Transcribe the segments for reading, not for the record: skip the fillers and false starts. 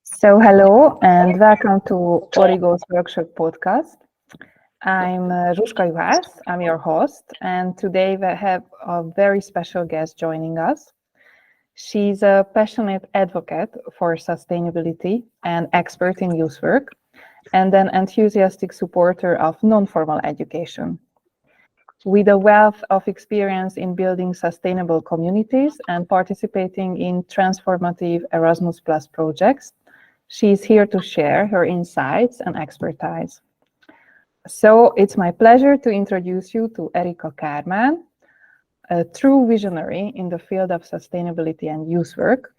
So, hello and welcome to Origo's Workshop podcast. I'm Zsuska Juhász, I'm your host, and today we have a very special guest joining us. She's a passionate advocate for sustainability and expert in youth work, and an enthusiastic supporter of non-formal education. With a wealth of experience in building sustainable communities and participating in transformative Erasmus Plus projects, she is here to share her insights and expertise. So it's my pleasure to introduce you to Erika Kármán, a true visionary in the field of sustainability and youth work.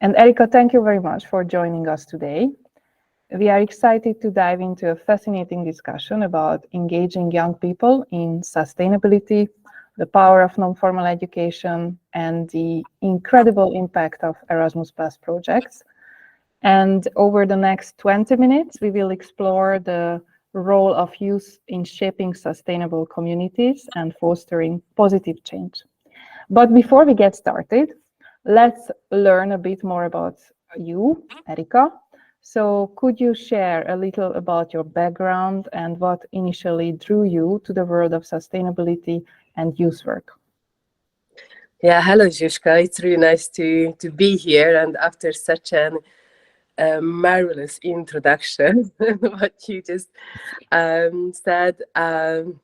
And Erika, thank you very much for joining us today. We are excited to dive into a fascinating discussion about engaging young people in sustainability, the power of non-formal education, and the incredible impact of Erasmus Plus projects. And over the next 20 minutes, we will explore the role of youth in shaping sustainable communities and fostering positive change. But before we get started, let's learn a bit more about you, Erika. So could you share a little about your background and what initially drew you to the world of sustainability and youth work? Yeah, hello, Zsuska. It's really nice to be here. And after such an marvelous introduction, what you just said, I'm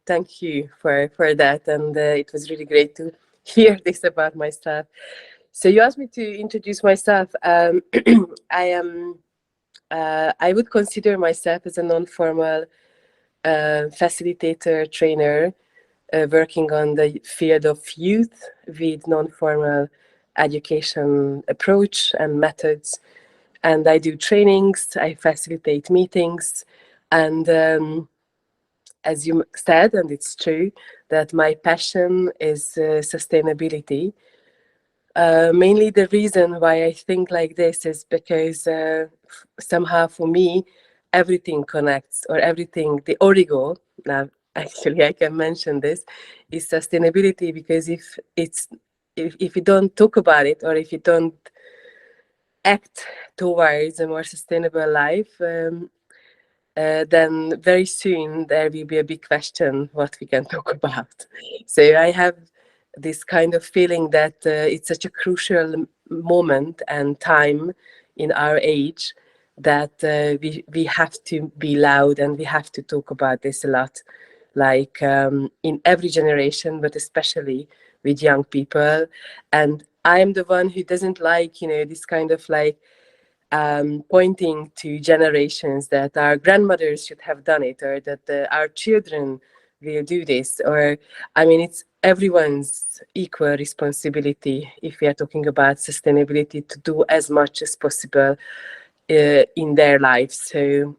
thank you for that. And it was really great to hear this about myself. So you asked me to introduce myself. I am. I would consider myself as a non-formal facilitator, trainer, working on the field of youth with non-formal education approach and methods. And I do trainings, I facilitate meetings, and as you said, and it's true, that my passion is sustainability. Mainly the reason why I think like this is because somehow for me, everything connects, or everything, the origo, now actually I can mention this, is sustainability, because if you don't talk about it, or if you don't act towards a more sustainable life, then very soon there will be a big question what we can talk about. So I have this kind of feeling that it's such a crucial moment and time in our age that we have to be loud, and we have to talk about this a lot, like in every generation, but especially with young people. And I'm the one who doesn't like, this kind of like pointing to generations that our grandmothers should have done it, or that our children will do this. Or, I mean, it's everyone's equal responsibility, if we are talking about sustainability, to do as much as possible in their lives. So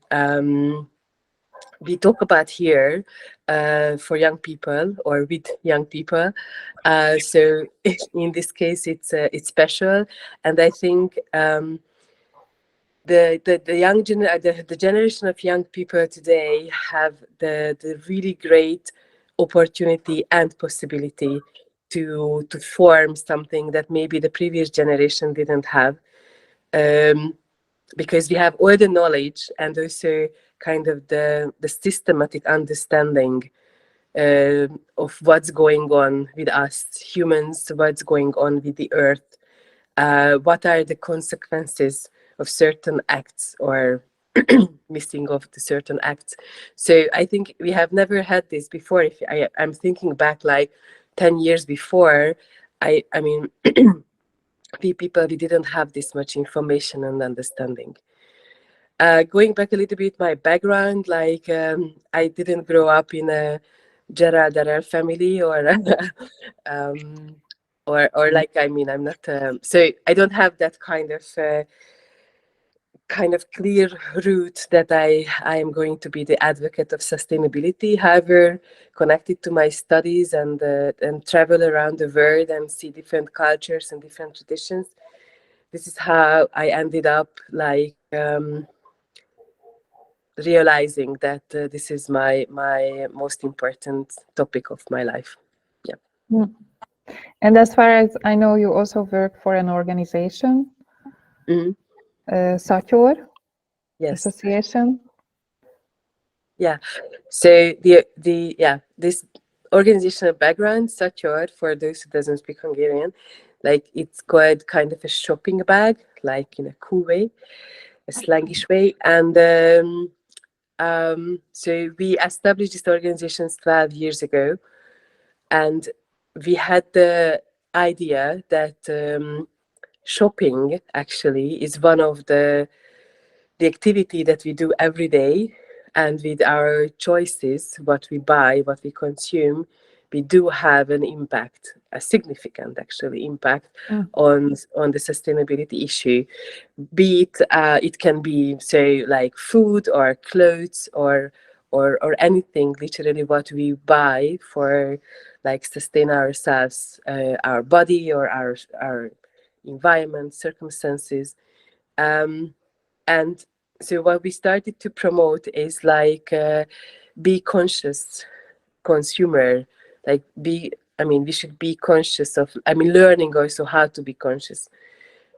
we talk about here for young people, or with young people. So in this case, it's special, and I think the generation of young people today have the really great opportunity and possibility to form something that maybe the previous generation didn't have, because we have all the knowledge and also kind of the systematic understanding of what's going on with us humans, what's going on with the earth, what are the consequences of certain acts, or missing of the certain acts. So I think we have never had this before. If I'm thinking back like 10 years before, I mean, we didn't have this much information and understanding. Going back a little bit, my background, like I didn't grow up in a Gerald Darrell family, or or like, I mean, I'm not so I don't have that kind of clear route that I am going to be the advocate of sustainability. However, connected to my studies and travel around the world and see different cultures and different traditions, this is how I ended up like realizing that this is my most important topic of my life. Yeah. Mm. And as far as I know, you also work for an organization, Mhm. Szatyor Yes. Association. Yeah. So this organizational background, Szatyor, for those who doesn't speak Hungarian, like it's called kind of a shopping bag, like in a cool way, a slangish way. And so we established this organization 12 years ago, and we had the idea that shopping actually is one of the activity that we do every day, and with our choices, what we buy, what we consume, we do have an impact, a significant actually impact Mm. on the sustainability issue. Be it it can be say like food or clothes or anything, literally what we buy for like sustain ourselves, our body or our environment circumstances. And so what we started to promote is like be conscious consumer, like be, I mean, we should be conscious of, I mean, learning also how to be conscious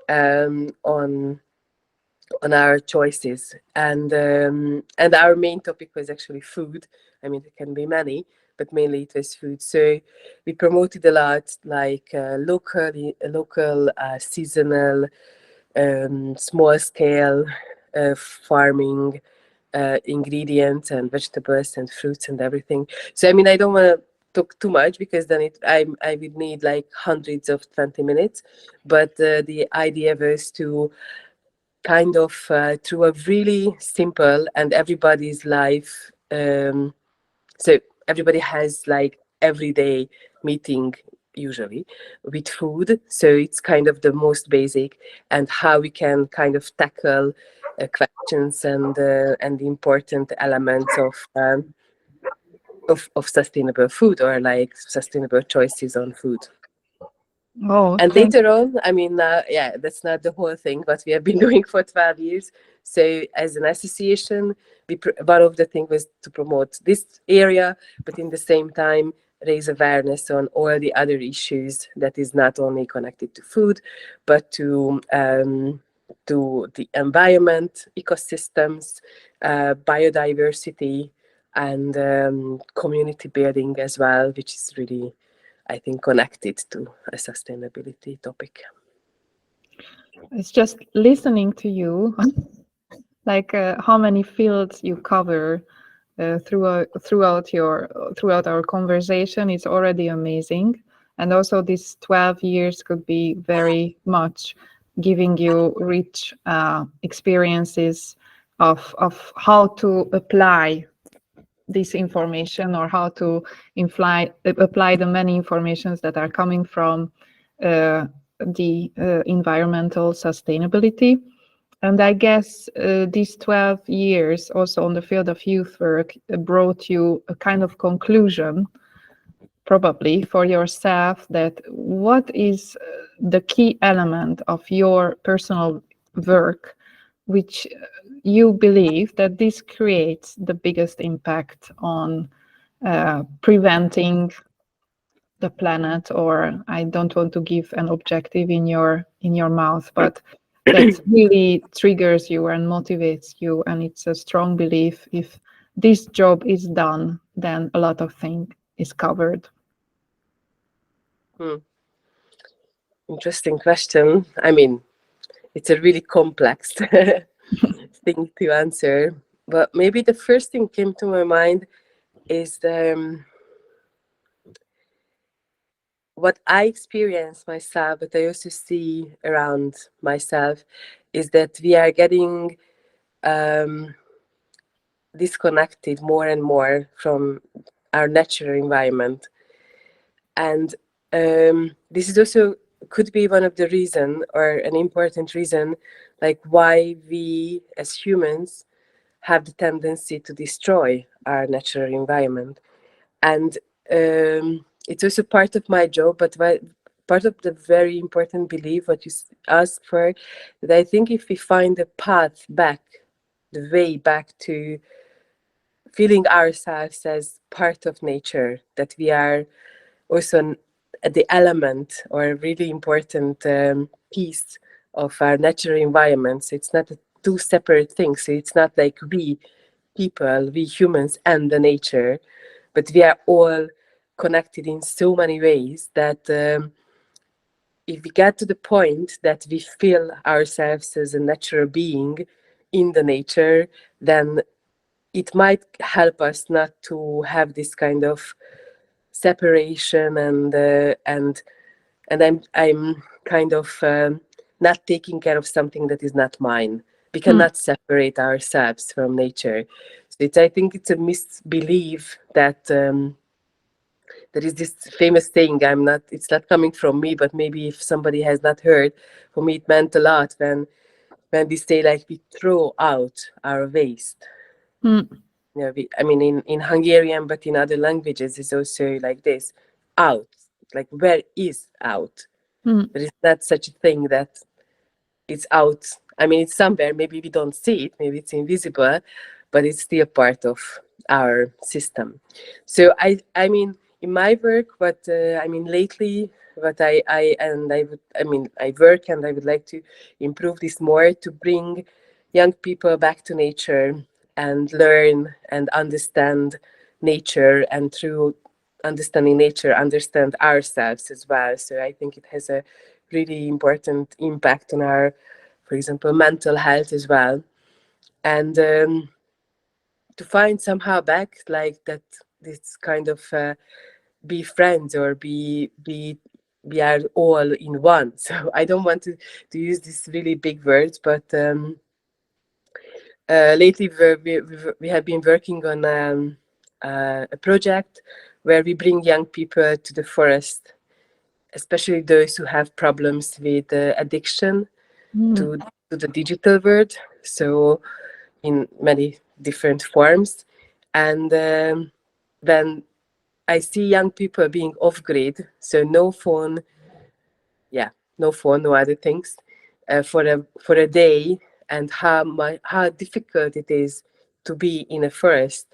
on our choices. And our main topic was actually food. I mean, there can be many, but mainly it was food. So we promoted a lot, like local, seasonal, small scale farming, ingredients and vegetables and fruits and everything. So I mean, I don't want to talk too much because then I would need like hundreds of 20 minutes. But the idea was to kind of through a really simple and everybody's life. So everybody has like everyday meeting usually with food. So it's kind of the most basic, and how we can kind of tackle questions and the important elements of sustainable food or like sustainable choices on food. Oh, And thank later on, I mean, yeah, that's not the whole thing, but we have been doing for 12 years. So as an association, one of the things was to promote this area, but in the same time, raise awareness on all the other issues that is not only connected to food, but to the environment, ecosystems, biodiversity, and community building as well, which is really, I think, connected to a sustainability topic. It's just listening to you, like how many fields you cover throughout our conversation is already amazing. And also, these 12 years could be very much giving you rich experiences of how to apply this information, or how to apply the many informations that are coming from the environmental sustainability. And I guess these 12 years also on the field of youth work brought you a kind of conclusion, probably for yourself, that what is the key element of your personal work, which you believe that this creates the biggest impact on preventing the planet, or I don't want to give an objective in your mouth, but that really triggers you and motivates you, and it's a strong belief, if this job is done, then a lot of things is covered. Interesting question. I mean, it's a really complex thing to answer, but maybe the first thing came to my mind is what I experience myself, but I also see around myself, is that we are getting um, disconnected more and more from our natural environment. And this is also could be one of the reason, or an important reason, like why we as humans have the tendency to destroy our natural environment. And it's also part of my job, but part of the very important belief what you asked for, that I think if we find a path back, the way back to feeling ourselves as part of nature, that we are also the element or a really important piece of our natural environment. So it's not two separate things. So it's not like we people, we humans and the nature, but we are all connected in so many ways that if we get to the point that we feel ourselves as a natural being in the nature, then it might help us not to have this kind of separation and I'm kind of not taking care of something that is not mine. We Mm, cannot separate ourselves from nature. So I think it's a misbelief that there is this famous saying. It's not coming from me, but maybe if somebody has not heard, for me it meant a lot when we say like we throw out our waste. mm, Yeah, I mean, in Hungarian, but in other languages, it's also like this out. Like, where is out? mm, There is not such a thing that it's out. I mean, it's somewhere. Maybe we don't see it, maybe it's invisible, but it's still part of our system. So, I mean, in my work, what I mean, lately, what I mean, I work and I would like to improve this more to bring young people back to nature and learn and understand nature, and through understanding nature understand ourselves as well. So I think it has a really important impact on our, for example, mental health as well. And to find somehow back like that, this kind of be friends or be we are all in one. So I don't want to use these really big words, but lately we have been working on a project where we bring young people to the forest, especially those who have problems with addiction mm, to, to the digital world, so in many different forms. And when I see young people being off grid, so no phone, yeah, no phone, no other things, for a day, and how difficult it is to be in a forest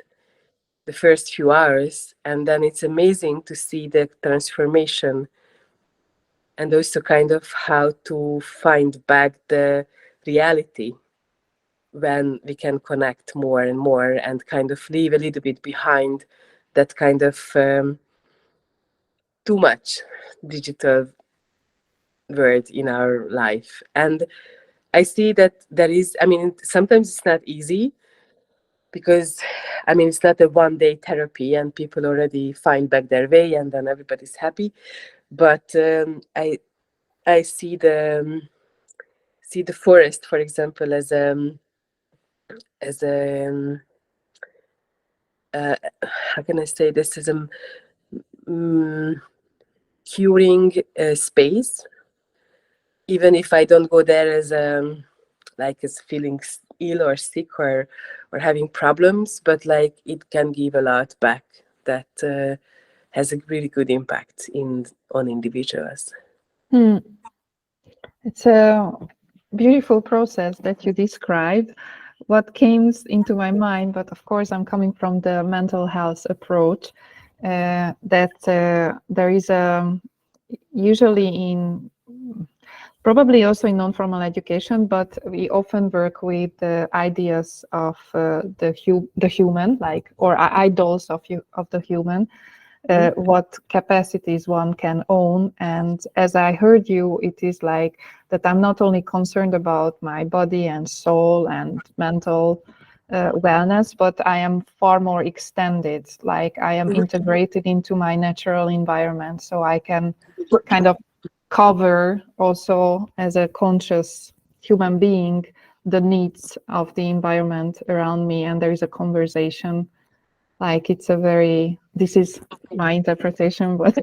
the first few hours, and then it's amazing to see the transformation, and also kind of how to find back the reality when we can connect more and more and kind of leave a little bit behind that kind of too much digital word in our life. And I see that there is, I mean, sometimes it's not easy because, I mean, it's not a 1 day therapy and people already find back their way and then everybody's happy. But I see the forest, for example, as a how can I say this, as a mm, curing space, even if I don't go there as like as feeling ill or sick or having problems, but like it can give a lot back that has a really good impact in on individuals. mm. It's a beautiful process that you described. What came into my mind, but of course, I'm coming from the mental health approach, that there is a usually in probably also in non-formal education, but we often work with the ideas of the human, like or idols of the human, Mhm. what capacities one can own. And as I heard you, it is like that I'm not only concerned about my body and soul and mental wellness, but I am far more extended, like I am integrated into my natural environment, so I can kind of cover also as a conscious human being the needs of the environment around me, and there is a conversation. Like it's a very, this is my interpretation, but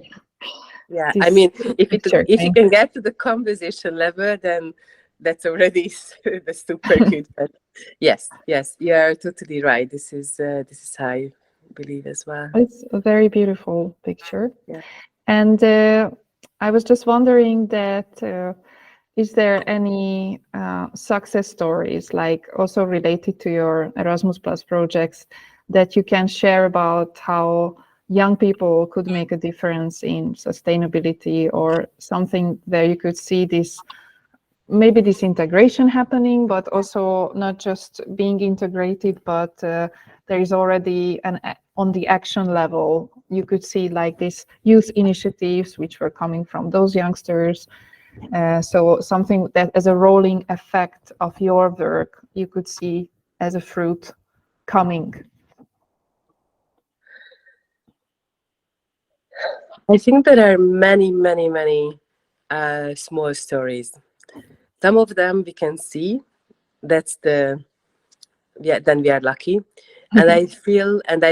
Yeah, I this mean, picture if you came. can get to the conversation level, then that's already the super good. But yes, you are totally right. This is how I believe as well. It's a very beautiful picture. Yeah. And I was just wondering that is there any success stories, like also related to your Erasmus Plus projects, that you can share about how young people could make a difference in sustainability, or something where you could see this, maybe this integration happening, but also not just being integrated, but there is already on the action level, you could see like these youth initiatives which were coming from those youngsters. So something that as a rolling effect of your work, you could see as a fruit coming. I think there are many, many, many small stories. Some of them we can see. That's the yeah. Then we are lucky, and I feel and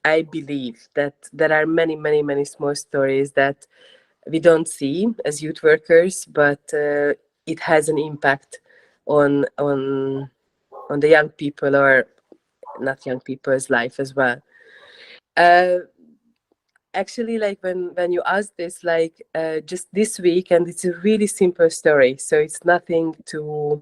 I believe that there are many, many, many small stories that we don't see as youth workers, but it has an impact on the young people, or not young people's life as well. Uh, Actually, like when you ask this, like just this week, and it's a really simple story, so it's nothing to,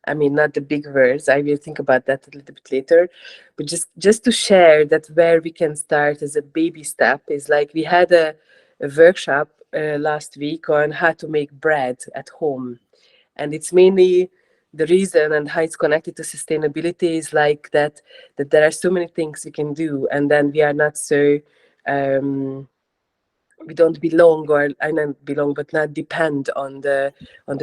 I mean, not the big words, I will think about that a little bit later, but just to share that where we can start as a baby step is like we had a workshop last week on how to make bread at home, and it's mainly the reason and how it's connected to sustainability is like that there are so many things we can do, and then we are not so um, we don't belong, or I don't belong, but not depend on the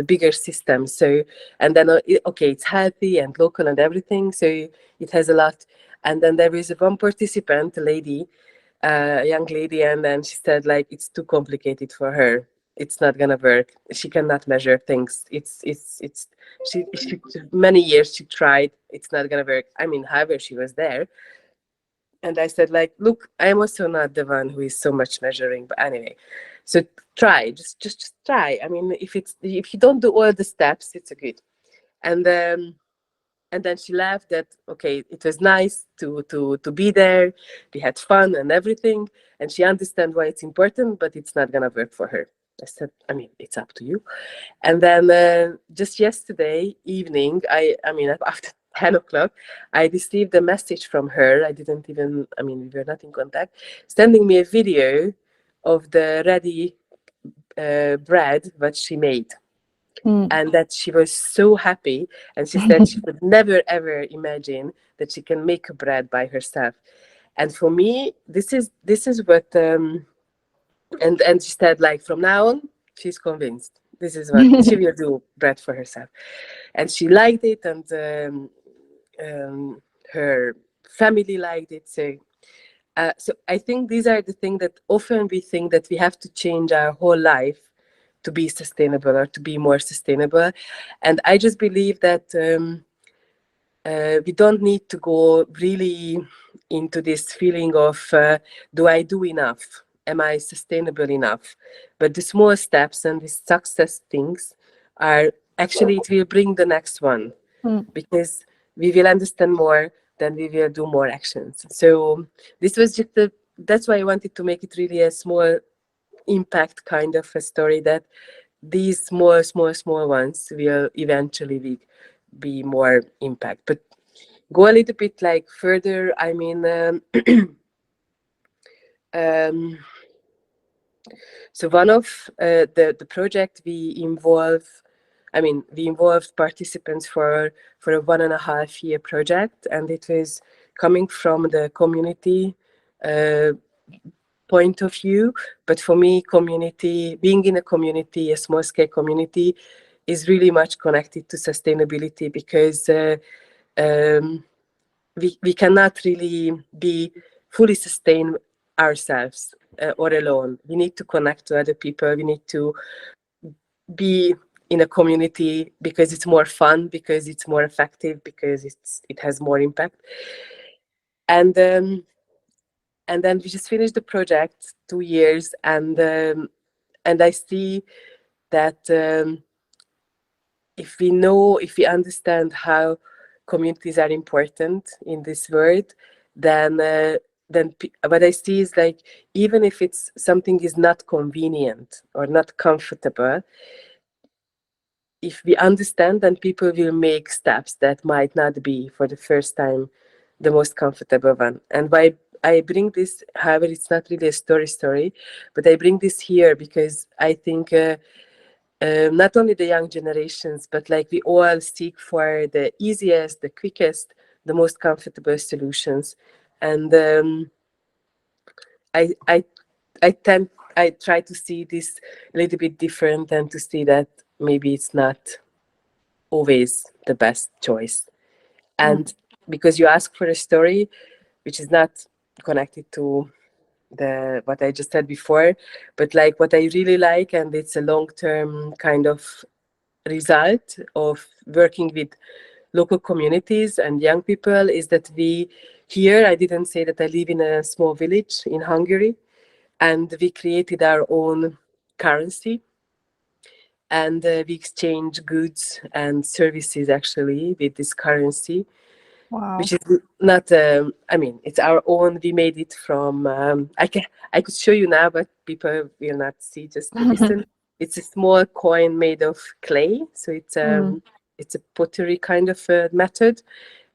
bigger system. So, and then okay, it's healthy and local and everything, so it has a lot. And then there is one participant, a lady, a young lady, and then she said like it's too complicated for her, it's not gonna work, she cannot measure things, it's she many years she tried, it's not gonna work. I mean, however, she was there, and I said like, look, I'm also not the one who is so much measuring, but anyway, so try, just try. I mean, if you don't do all the steps, it's a good. And and then she laughed that okay, it was nice to be there, we had fun and everything, and she understand why it's important, but it's not gonna work for her. I said, I mean, it's up to you. And then just yesterday evening, I mean, after 10 o'clock, I received a message from her. I didn't even, I mean, we were not in contact, sending me a video of the ready bread that she made. And that she was so happy. And she said she could never, ever imagine that she can make a bread by herself. And for me, this is what, and she said, like, from now on, she's convinced. This is what she will do, bread for herself. And she liked it, and her family liked it. So I think these are the things that often we think that we have to change our whole life to be sustainable or to be more sustainable. And I just believe that we don't need to go really into this feeling of do I do enough? Am I sustainable enough? But the small steps and the success things are actually, it will bring the next one, because we will understand more, then we will do more actions. So this was just that's why I wanted to make it really a small impact kind of a story, that these small ones will eventually be more impact. But go a little bit like further, I mean, um, so one of the project we involved participants for a 1.5 year project, and it was coming from the community point of view. But for me, community, being in a community, a small scale community, is really much connected to sustainability, because we cannot really be fully sustain ourselves or alone. We need to connect to other people. We need to be in a community, because it's more fun, because it's more effective, because it has more impact. And then we just finished the project 2 years, and I see that if we understand how communities are important in this world, then what I see is like, even if it's something is not convenient or not comfortable, if we understand, then people will make steps that might not be for the first time the most comfortable one. And why I bring this, however, it's not really a story, but I bring this here because I think not only the young generations, but like we all seek for the easiest, the quickest, the most comfortable solutions. And I, I, I try to see this a little bit different and to see that maybe it's not always the best choice. And because you ask for a story, which is not connected to the what I just said before, but like what I really like, and it's a long-term kind of result of working with local communities and young people, is that we here, I didn't say that I live in a small village in Hungary, and we created our own currency, and we exchange goods and services actually with this currency, Wow. which is not I mean, it's our own. We made it from I could show you now, but people will not see, just to listen. It's a small coin made of clay, so it's a pottery kind of method,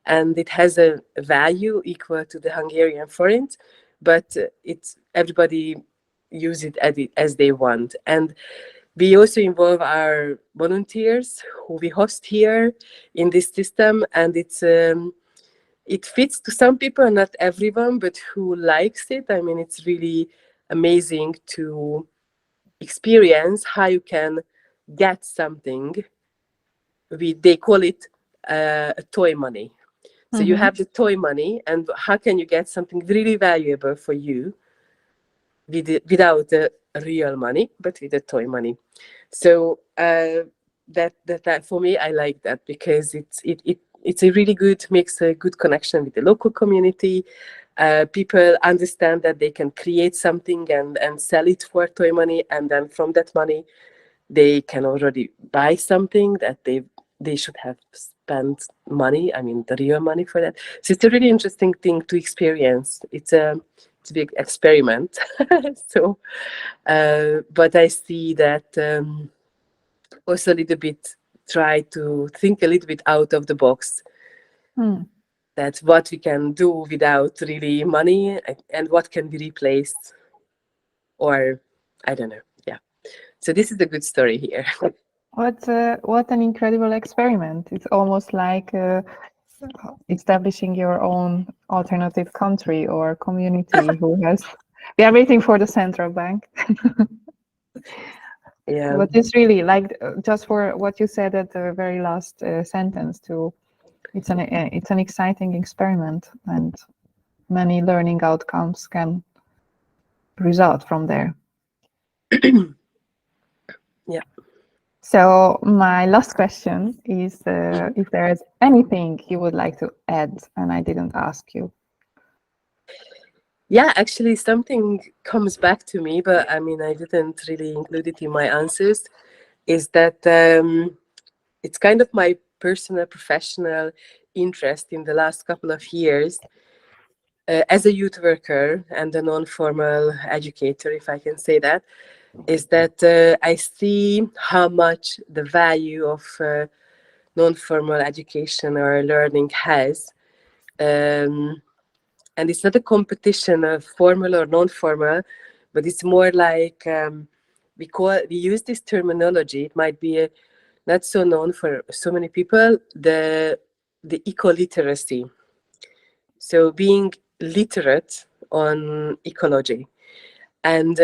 and it has a value equal to the Hungarian forint, but it's everybody use it as they want. And we also involve our volunteers who we host here in this system, and it fits to some people, not everyone, but who likes it. I mean, it's really amazing to experience how you can get something. They call it toy money. So you have the toy money, and how can you get something really valuable for you without the real money, but with the toy money? So that for me, I like that because it's a really good, makes a good connection with the local community. People understand that they can create something and sell it for toy money, and then from that money they can already buy something that they should have spent money, I mean the real money, for that. So it's a really interesting thing to experience. It's a big experiment. So but I see that also a little bit, try to think a little bit out of the box, that what we can do without really money, and what can be replaced, or I don't know. Yeah, so this is a good story here. What an incredible experiment. It's almost like establishing your own alternative country or community who has. We are waiting for the central bank. Yeah. But it's really like just for what you said at the very last sentence too. It's an exciting experiment, and many learning outcomes can result from there. Yeah. So my last question is if there is anything you would like to add and I didn't ask you. Yeah, actually, something comes back to me, but I mean, I didn't really include it in my answers. Is that it's kind of my personal, professional interest in the last couple of years as a youth worker and a non-formal educator, if I can say that, is that I see how much the value of non-formal education or learning has. And it's not a competition of formal or non-formal, but it's more like we use this terminology. It might be not so known for so many people. The eco-literacy. So being literate on ecology. And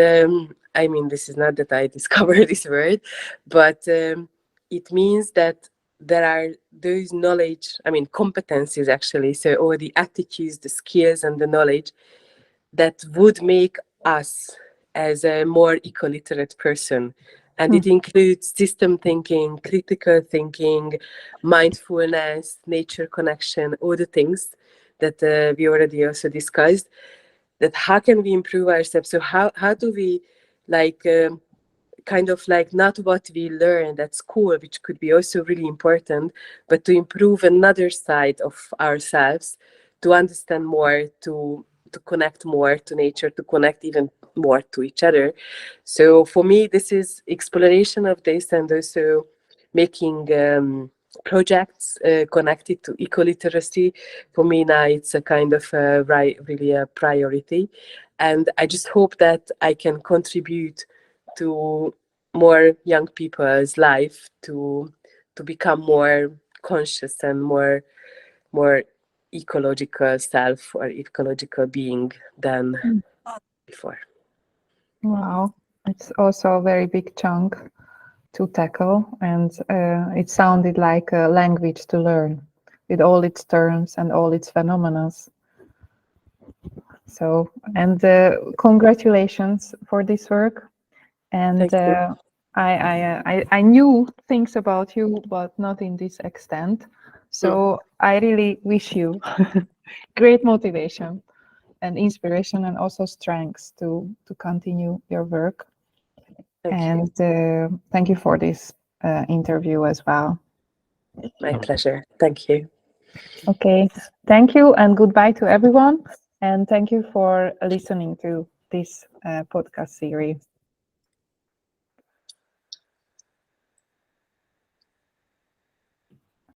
I mean, this is not that I discovered this word, but it means that there are those knowledge, I mean, competencies actually, so all the attitudes, the skills, and the knowledge that would make us as a more eco-literate person. And it includes system thinking, critical thinking, mindfulness, nature connection, all the things that we already also discussed. That how can we improve ourselves? So how do we like kind of like not what we learned at school, which could be also really important, but to improve another side of ourselves, to understand more, to connect more to nature, to connect even more to each other. So for me, this is exploration of this, and also making projects connected to eco-literacy. For me now, it's a kind of really a priority, and I just hope that I can contribute to more young people's life to become more conscious and more ecological self or ecological being than before. Wow, it's also a very big chunk to tackle, and it sounded like a language to learn with all its terms and all its phenomena. So, and congratulations for this work. And Thank you. I knew things about you, but not in this extent. So I really wish you great motivation and inspiration, and also strength to continue your work. Thank And you. thank you for this interview as well. My pleasure. Thank you. Okay, thank you and goodbye to everyone. And thank you for listening to this podcast series.